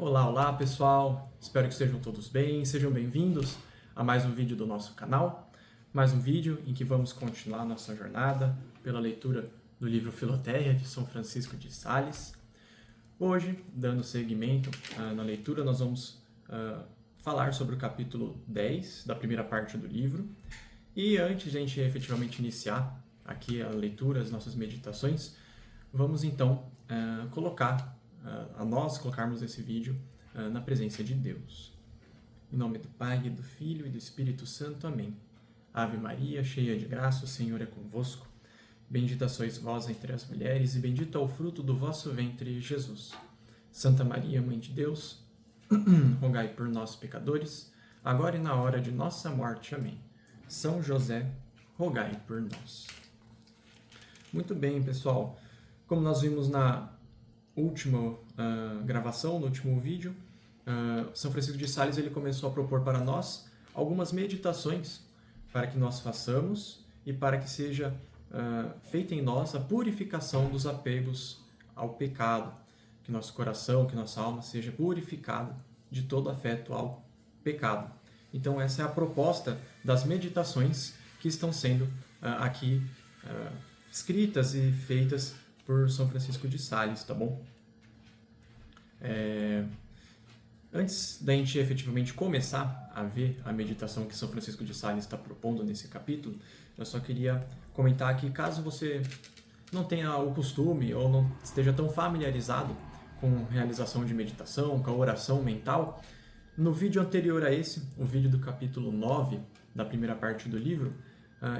Olá, olá pessoal, espero que estejam todos bem, sejam bem-vindos a mais um vídeo do nosso canal, mais um vídeo em que vamos continuar nossa jornada pela leitura do livro Filotéia de São Francisco de Sales. Hoje, dando seguimento na leitura, nós vamos falar sobre o capítulo 10 da primeira parte do livro. E antes de a gente efetivamente iniciar aqui a leitura, as nossas meditações, vamos então colocarmos esse vídeo na presença de Deus. Em nome do Pai, do Filho e do Espírito Santo. Amém. Ave Maria, cheia de graça, o Senhor é convosco. Bendita sois vós entre as mulheres, e bendito é o fruto do vosso ventre, Jesus. Santa Maria, Mãe de Deus, rogai por nós, pecadores, agora e na hora de nossa morte. Amém. São José, rogai por nós. Muito bem, pessoal. Como nós vimos na última gravação, no último vídeo, São Francisco de Sales ele começou a propor para nós algumas meditações para que nós façamos e para que seja feita em nós a purificação dos apegos ao pecado, que nosso coração, que nossa alma seja purificado de todo afeto ao pecado. Então essa é a proposta das meditações que estão sendo aqui escritas e feitas por São Francisco de Sales, tá bom? Antes da gente efetivamente começar a ver a meditação que São Francisco de Sales está propondo nesse capítulo, eu só queria comentar que caso você não tenha o costume ou não esteja tão familiarizado com a realização de meditação, com a oração mental, no vídeo anterior a esse, o vídeo do capítulo 9 da primeira parte do livro,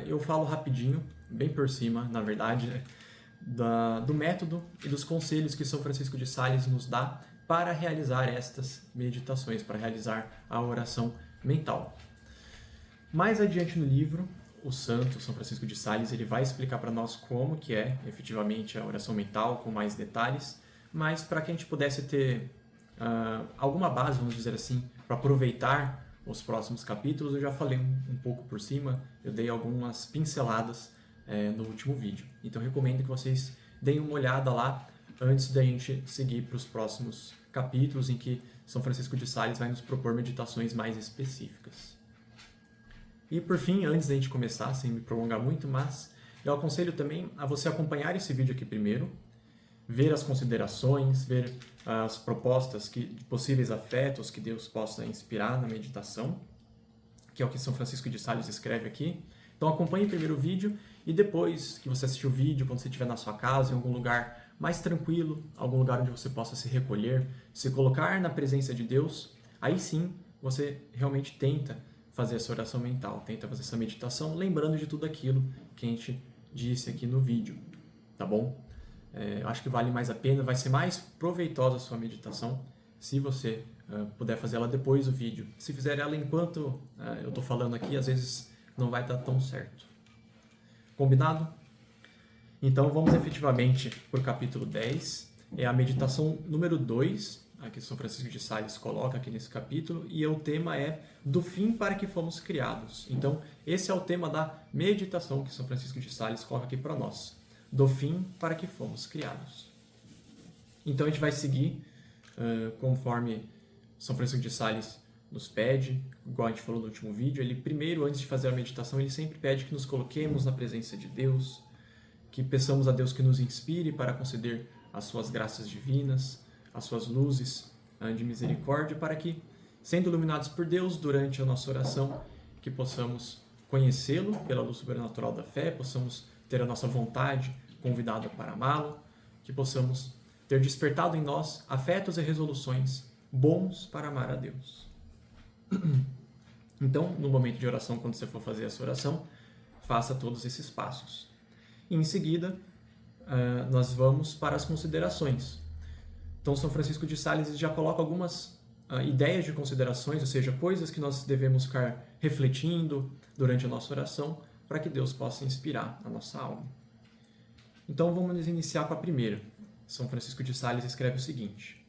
eu falo rapidinho, bem por cima, na verdade, do método e dos conselhos que São Francisco de Sales nos dá para realizar estas meditações, para realizar a oração mental. Mais adiante no livro, o santo São Francisco de Sales ele vai explicar para nós como que é efetivamente a oração mental, com mais detalhes, mas para que a gente pudesse ter alguma base, vamos dizer assim, para aproveitar os próximos capítulos, eu já falei um pouco por cima, eu dei algumas pinceladas no último vídeo. Então recomendo que vocês deem uma olhada lá antes da gente seguir para os próximos capítulos em que São Francisco de Sales vai nos propor meditações mais específicas. E por fim, antes da gente começar, sem me prolongar muito, mas eu aconselho também a você acompanhar esse vídeo aqui primeiro, ver as considerações, ver as propostas de possíveis afetos que Deus possa inspirar na meditação, que é o que São Francisco de Sales escreve aqui. Então acompanhe primeiro o vídeo e depois que você assistir o vídeo, quando você estiver na sua casa, em algum lugar mais tranquilo, algum lugar onde você possa se recolher, se colocar na presença de Deus, aí sim você realmente tenta fazer essa oração mental, tenta fazer essa meditação, lembrando de tudo aquilo que a gente disse aqui no vídeo, tá bom? Eu acho que vale mais a pena, vai ser mais proveitosa a sua meditação se você puder fazer ela depois do vídeo. Se fizer ela enquanto eu estou falando aqui, às vezes não vai dar tão certo. Combinado? Então vamos efetivamente para o capítulo 10, é a meditação número 2, que São Francisco de Sales coloca aqui nesse capítulo, e o tema é do fim para que fomos criados. Então esse é o tema da meditação que São Francisco de Sales coloca aqui para nós, do fim para que fomos criados. Então a gente vai seguir conforme São Francisco de Sales nos pede, igual a gente falou no último vídeo. Ele primeiro, antes de fazer a meditação, ele sempre pede que nos coloquemos na presença de Deus, que peçamos a Deus que nos inspire para conceder as suas graças divinas, as suas luzes de misericórdia, para que, sendo iluminados por Deus durante a nossa oração, que possamos conhecê-lo pela luz sobrenatural da fé, possamos ter a nossa vontade convidada para amá-lo, que possamos ter despertado em nós afetos e resoluções bons para amar a Deus. Então, no momento de oração, quando você for fazer essa oração, faça todos esses passos. E em seguida, nós vamos para as considerações. Então, São Francisco de Sales já coloca algumas ideias de considerações, ou seja, coisas que nós devemos ficar refletindo durante a nossa oração, para que Deus possa inspirar a nossa alma. Então, vamos iniciar com a primeira. São Francisco de Sales escreve o seguinte: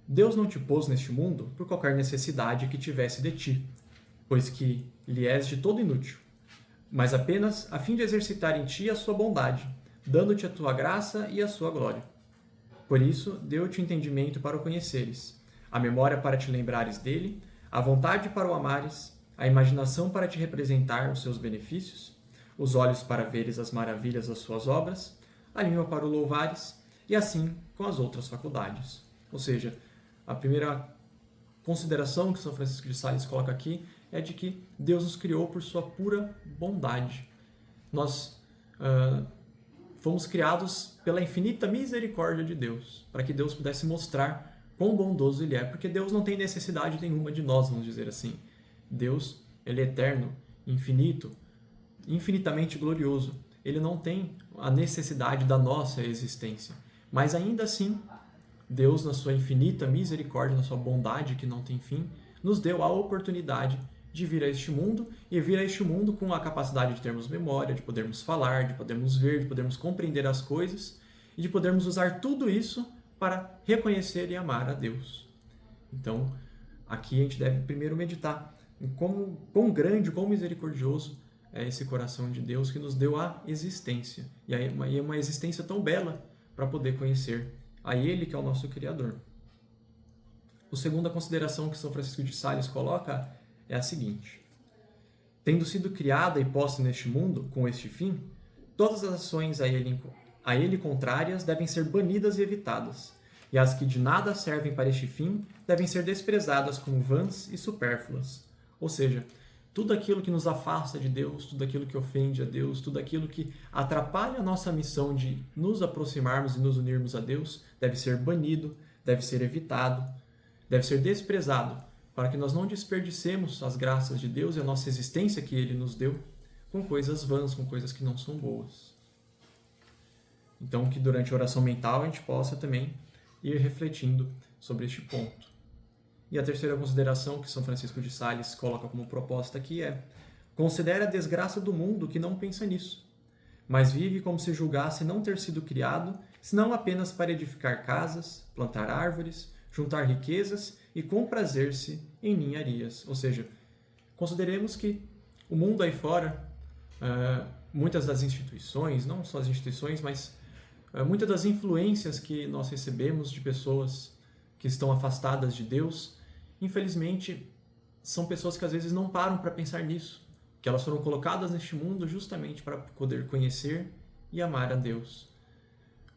Deus não te pôs neste mundo por qualquer necessidade que tivesse de ti, pois que lhe és de todo inútil, mas apenas a fim de exercitar em ti a sua bondade, dando-te a tua graça e a sua glória. Por isso, deu-te entendimento para o conheceres, a memória para te lembrares dele, a vontade para o amares, a imaginação para te representar os seus benefícios, os olhos para veres as maravilhas das suas obras, a língua para o louvares, e assim com as outras faculdades. Ou seja, a primeira consideração que São Francisco de Sales coloca aqui é de que Deus nos criou por sua pura bondade. Nós fomos criados pela infinita misericórdia de Deus, para que Deus pudesse mostrar quão bondoso Ele é, porque Deus não tem necessidade nenhuma de nós, vamos dizer assim. Deus, Ele é eterno, infinito, infinitamente glorioso. Ele não tem a necessidade da nossa existência. Mas ainda assim, Deus, na sua infinita misericórdia, na sua bondade que não tem fim, nos deu a oportunidade de vir a este mundo, e vir a este mundo com a capacidade de termos memória, de podermos falar, de podermos ver, de podermos compreender as coisas, e de podermos usar tudo isso para reconhecer e amar a Deus. Então, aqui a gente deve primeiro meditar em quão grande, quão misericordioso é esse coração de Deus que nos deu a existência. E é uma existência tão bela para poder conhecer a Ele, que é o nosso Criador. A segunda consideração que São Francisco de Sales coloca é a seguinte: tendo sido criada e posta neste mundo com este fim, todas as ações a ele contrárias devem ser banidas e evitadas, e as que de nada servem para este fim devem ser desprezadas como vãs e supérfluas. Ou seja, tudo aquilo que nos afasta de Deus, tudo aquilo que ofende a Deus, tudo aquilo que atrapalha a nossa missão de nos aproximarmos e nos unirmos a Deus, deve ser banido, deve ser evitado, deve ser desprezado, para que nós não desperdicemos as graças de Deus e a nossa existência que Ele nos deu com coisas vãs, com coisas que não são boas. Então, que durante a oração mental a gente possa também ir refletindo sobre este ponto. E a terceira consideração que São Francisco de Sales coloca como proposta aqui é: considera a desgraça do mundo que não pensa nisso, mas vive como se julgasse não ter sido criado, senão apenas para edificar casas, plantar árvores, juntar riquezas e comprazer-se em ninharias. Ou seja, consideremos que o mundo aí fora, muitas das instituições, não só as instituições, mas muitas das influências que nós recebemos de pessoas que estão afastadas de Deus, infelizmente, são pessoas que às vezes não param para pensar nisso, que elas foram colocadas neste mundo justamente para poder conhecer e amar a Deus.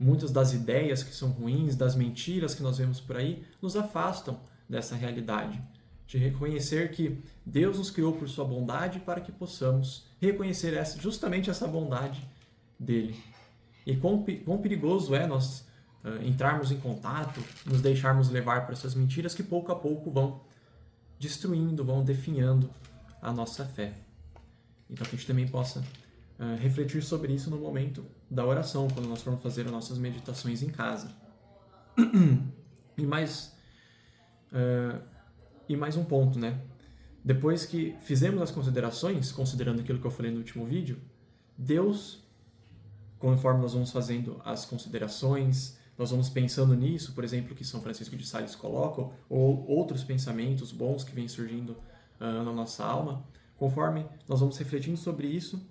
Muitas das ideias que são ruins, das mentiras que nós vemos por aí, nos afastam dessa realidade, de reconhecer que Deus nos criou por sua bondade para que possamos reconhecer justamente essa bondade dele. E quão perigoso é nós entrarmos em contato, nos deixarmos levar por essas mentiras que pouco a pouco vão destruindo, vão definhando a nossa fé. Então que a gente também possa refletir sobre isso no momento da oração, quando nós formos fazer as nossas meditações em casa. E mais um ponto, né? Depois que fizemos as considerações, considerando aquilo que eu falei no último vídeo, Deus, conforme nós vamos fazendo as considerações, nós vamos pensando nisso, por exemplo, que São Francisco de Sales coloca, ou outros pensamentos bons que vêm surgindo na nossa alma, conforme nós vamos refletindo sobre isso,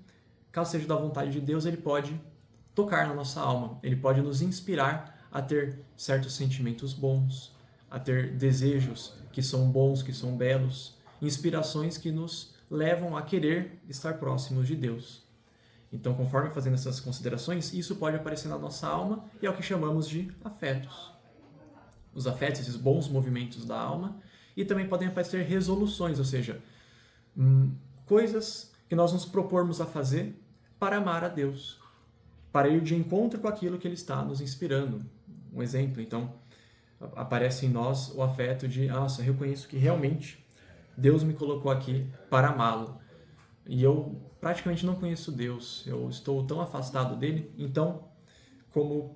caso seja da vontade de Deus, Ele pode tocar na nossa alma, Ele pode nos inspirar a ter certos sentimentos bons, a ter desejos que são bons, que são belos, inspirações que nos levam a querer estar próximos de Deus. Então, conforme fazendo essas considerações, isso pode aparecer na nossa alma e é o que chamamos de afetos. Os afetos, esses bons movimentos da alma, e também podem aparecer resoluções, ou seja, coisas que nós nos propormos a fazer para amar a Deus, para ir de encontro com aquilo que Ele está nos inspirando. Um exemplo, então, aparece em nós o afeto de, nossa, eu reconheço que realmente Deus me colocou aqui para amá-lo. E eu praticamente não conheço Deus, eu estou tão afastado dele, então, como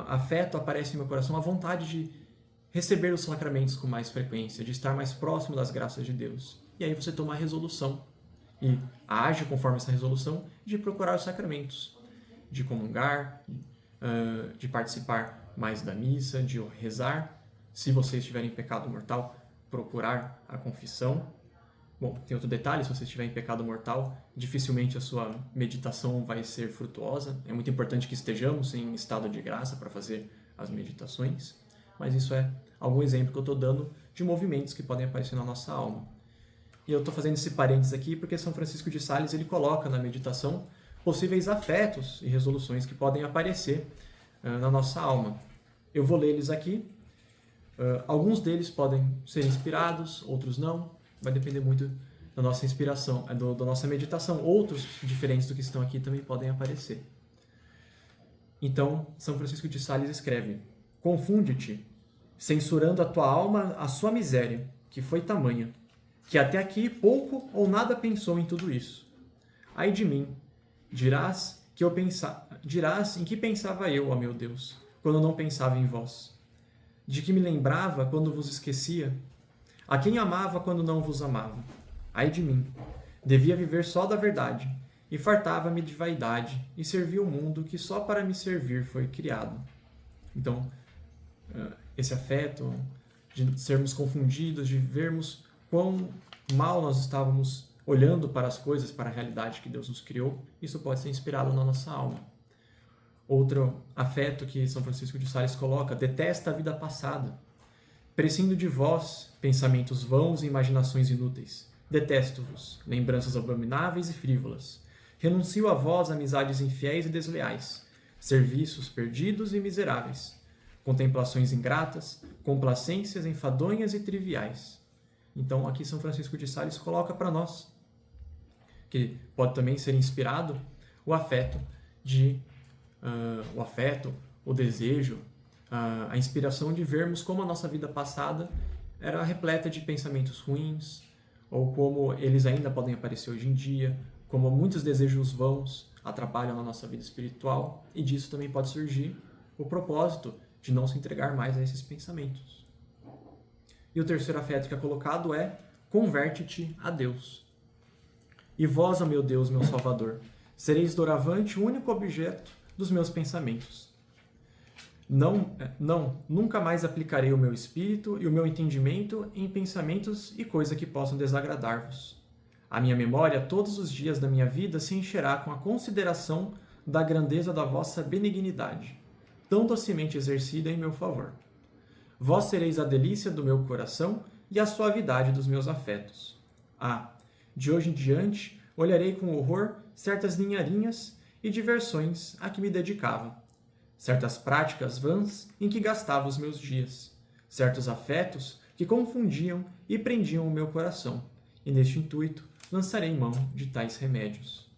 afeto aparece em meu coração a vontade de receber os sacramentos com mais frequência, de estar mais próximo das graças de Deus. E aí você toma a resolução e age conforme essa resolução de procurar os sacramentos, de comungar, de participar mais da missa, de rezar. Se você estiver em pecado mortal, procurar a confissão. Bom, tem outro detalhe: se você estiver em pecado mortal, dificilmente a sua meditação vai ser frutuosa. É muito importante que estejamos em estado de graça para fazer as meditações. mas isso é algum exemplo que eu estou dando de movimentos que podem aparecer na nossa alma. E eu estou fazendo esse parênteses aqui porque São Francisco de Sales ele coloca na meditação possíveis afetos e resoluções que podem aparecer na nossa alma. Eu vou ler eles aqui. Alguns deles podem ser inspirados, outros não. Vai depender muito da nossa inspiração, da nossa meditação. Outros, diferentes do que estão aqui, também podem aparecer. Então, São Francisco de Sales escreve: confunde-te, censurando a tua alma a sua miséria, que foi tamanha, que até aqui pouco ou nada pensou em tudo isso. Ai de mim, dirás em que pensava eu, ó meu Deus, quando não pensava em vós? De que me lembrava quando vos esquecia? A quem amava quando não vos amava? Ai de mim, devia viver só da verdade, e fartava-me de vaidade, e servia o mundo que só para me servir foi criado. Então, esse afeto de sermos confundidos, de vermos quão mal nós estávamos olhando para as coisas, para a realidade que Deus nos criou, isso pode ser inspirado na nossa alma. Outro afeto que São Francisco de Sales coloca: detesta a vida passada. Prescindo de vós, pensamentos vãos e imaginações inúteis. Detesto-vos, lembranças abomináveis e frívolas. Renuncio a vós amizades infiéis e desleais, serviços perdidos e miseráveis, contemplações ingratas, complacências enfadonhas e triviais. Então, aqui São Francisco de Sales coloca para nós que pode também ser inspirado o afeto, o desejo, a inspiração de vermos como a nossa vida passada era repleta de pensamentos ruins, ou como eles ainda podem aparecer hoje em dia, como muitos desejos vãos atrapalham a nossa vida espiritual, e disso também pode surgir o propósito de não se entregar mais a esses pensamentos. E o terceiro afeto que é colocado é: converte-te a Deus. E vós, ó meu Deus, meu Salvador, sereis doravante o único objeto dos meus pensamentos. Nunca mais aplicarei o meu espírito e o meu entendimento em pensamentos e coisas que possam desagradar-vos. A minha memória, todos os dias da minha vida, se encherá com a consideração da grandeza da vossa benignidade, tão docemente exercida em meu favor. Vós sereis a delícia do meu coração e a suavidade dos meus afetos. De hoje em diante, olharei com horror certas ninharinhas e diversões a que me dedicava, certas práticas vãs em que gastava os meus dias, certos afetos que confundiam e prendiam o meu coração, e neste intuito lançarei mão de tais remédios.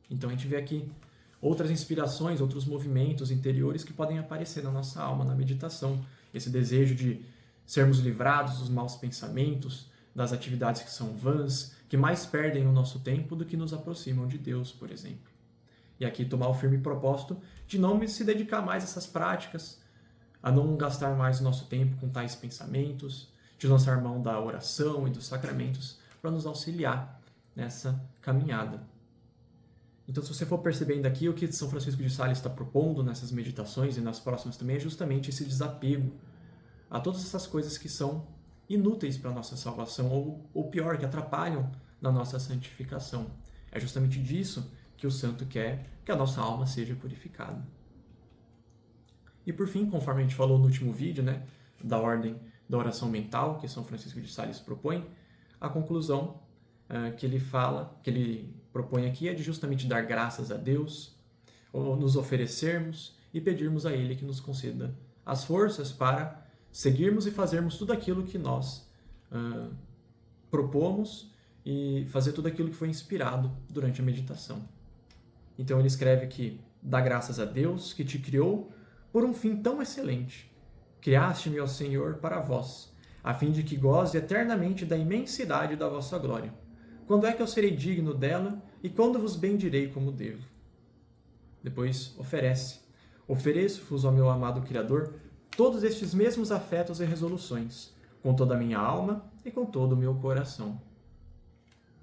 Então a gente vê aqui outras inspirações, outros movimentos interiores que podem aparecer na nossa alma, na meditação. Esse desejo de sermos livrados dos maus pensamentos, das atividades que são vãs, que mais perdem o nosso tempo do que nos aproximam de Deus, por exemplo. E aqui tomar o firme propósito de não se dedicar mais a essas práticas, a não gastar mais o nosso tempo com tais pensamentos, de lançar mão da oração e dos sacramentos para nos auxiliar nessa caminhada. Então, se você for percebendo aqui, o que São Francisco de Sales está propondo nessas meditações e nas próximas também é justamente esse desapego a todas essas coisas que são inúteis para a nossa salvação, ou pior, que atrapalham na nossa santificação. É justamente disso que o santo quer que a nossa alma seja purificada. E por fim, conforme a gente falou no último vídeo, da ordem da oração mental que São Francisco de Sales propõe, a conclusão que ele propõe aqui é de justamente dar graças a Deus, ou nos oferecermos e pedirmos a Ele que nos conceda as forças para seguirmos e fazermos tudo aquilo que nós propomos e fazer tudo aquilo que foi inspirado durante a meditação. Então ele escreve que dá graças a Deus que te criou por um fim tão excelente. Criaste-me, ó Senhor, para vós, a fim de que goze eternamente da imensidade da vossa glória. Quando é que eu serei digno dela e quando vos bendirei como devo? Depois ofereço-vos, ó meu amado Criador, todos estes mesmos afetos e resoluções, com toda a minha alma e com todo o meu coração.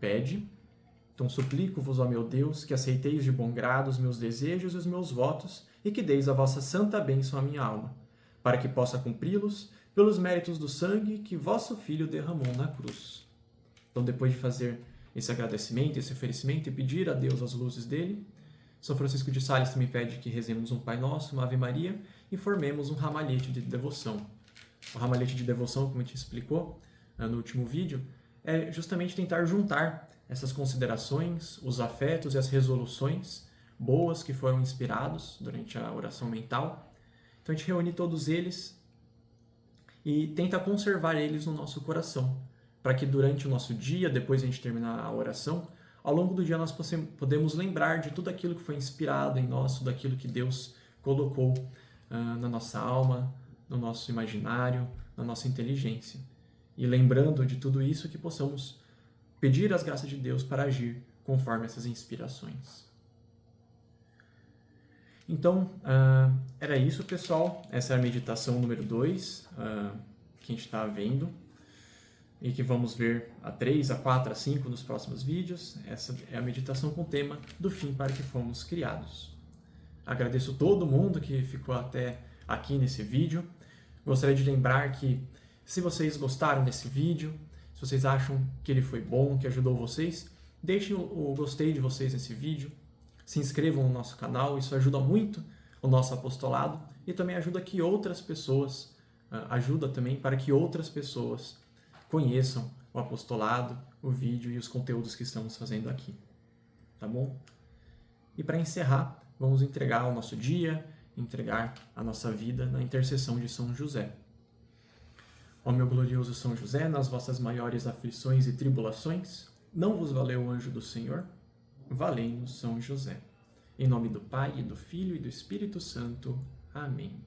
Pede, então suplico-vos, ó meu Deus, que aceiteis de bom grado os meus desejos e os meus votos e que deis a vossa santa bênção à minha alma, para que possa cumpri-los pelos méritos do sangue que vosso Filho derramou na cruz. Então, depois de fazer esse agradecimento, esse oferecimento e pedir a Deus as luzes dele, São Francisco de Sales também pede que rezemos um Pai Nosso, uma Ave Maria e formemos um ramalhete de devoção, o ramalhete de devoção, como a gente explicou no último vídeo, é justamente tentar juntar essas considerações, os afetos e as resoluções boas que foram inspirados durante a oração mental. Então a gente reúne todos eles e tenta conservar eles no nosso coração, para que durante o nosso dia, depois de a gente terminar a oração, ao longo do dia nós podemos lembrar de tudo aquilo que foi inspirado em nós, tudo aquilo que Deus colocou na nossa alma, no nosso imaginário, na nossa inteligência. E lembrando de tudo isso, que possamos pedir as graças de Deus para agir conforme essas inspirações. Então, era isso, pessoal. Essa é a meditação número 2 que a gente está vendo e que vamos ver a 3, a 4, a 5 nos próximos vídeos. Essa é a meditação com o tema do fim para que fomos criados. Agradeço todo mundo que ficou até aqui nesse vídeo. Gostaria de lembrar que, se vocês gostaram desse vídeo, se vocês acham que ele foi bom, que ajudou vocês, deixem o gostei de vocês nesse vídeo, se inscrevam no nosso canal, isso ajuda muito o nosso apostolado e também ajuda que outras pessoas, ajuda também para que outras pessoas conheçam o apostolado, o vídeo e os conteúdos que estamos fazendo aqui. Tá bom? E para encerrar, vamos entregar o nosso dia, entregar a nossa vida na intercessão de São José. Ó meu glorioso São José, nas vossas maiores aflições e tribulações, não vos valeu o anjo do Senhor? Valei-nos São José. Em nome do Pai, e do Filho e do Espírito Santo. Amém.